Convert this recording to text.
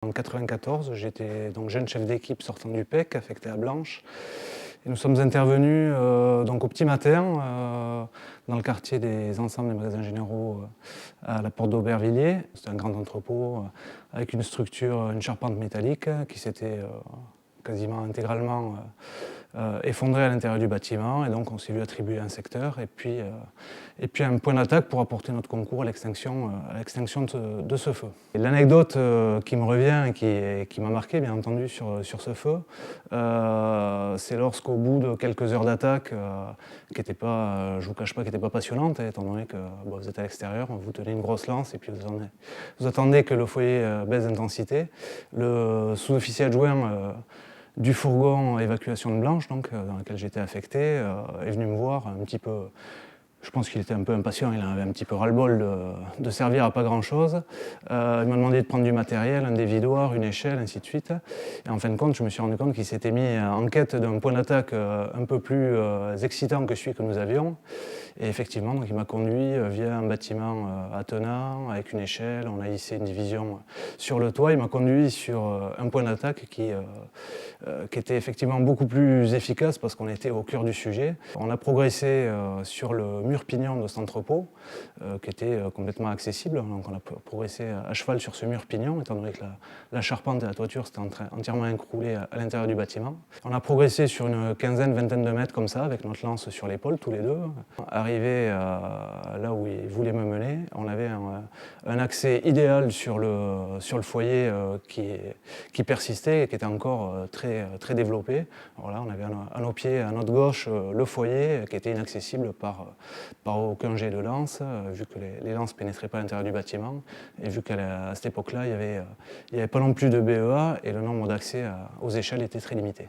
En 1994, j'étais donc jeune chef d'équipe sortant du PEC, affecté à Blanche. Et nous sommes intervenus donc au petit matin dans le quartier des Ensembles des magasins généraux à la porte d'Aubervilliers. C'était un grand entrepôt avec une structure, une charpente métallique qui s'était quasiment intégralement effondrée à l'intérieur du bâtiment. Et donc on s'est vu attribuer un secteur et puis un point d'attaque pour apporter notre concours à l'extinction de ce feu. L'anecdote qui me revient et qui m'a marqué bien entendu sur ce feu, c'est lorsqu'au bout de quelques heures d'attaque, qui n'était pas, je ne vous cache pas, qui n'était pas passionnante, étant donné que vous êtes à l'extérieur, vous tenez une grosse lance et puis vous attendez que le foyer baisse d'intensité. Le sous-officier adjoint du fourgon évacuation de Blanche, donc, dans lequel j'étais affecté, est venu me voir un petit peu. Je pense qu'il était un peu impatient, il en avait un petit peu ras-le-bol de servir à pas grand-chose. Il m'a demandé de prendre du matériel, un dévidoir, une échelle, ainsi de suite. Et en fin de compte, je me suis rendu compte qu'il s'était mis en quête d'un point d'attaque un peu plus excitant que celui que nous avions. Et effectivement, donc, il m'a conduit via un bâtiment attenant, avec une échelle. On a hissé une division sur le toit. Il m'a conduit sur un point d'attaque qui était effectivement beaucoup plus efficace parce qu'on était au cœur du sujet. On a progressé sur le mur pignon de cet entrepôt, qui était complètement accessible. Donc on a progressé à cheval sur ce mur pignon, étant donné que la charpente et la toiture s'étaient entièrement écroulées à l'intérieur du bâtiment. On a progressé sur une quinzaine, vingtaine de mètres comme ça, avec notre lance sur l'épaule, tous les deux. Arrivé là où il voulait me mener, on avait un accès idéal sur le foyer qui persistait et qui était encore très développé. Alors là, on avait à nos pieds, à notre gauche, le foyer qui était inaccessible par aucun jet de lance, vu que les lances ne pénétraient pas à l'intérieur du bâtiment, et vu qu'à cette époque-là, il n'y avait pas non plus de BEA, et le nombre d'accès aux échelles était très limité.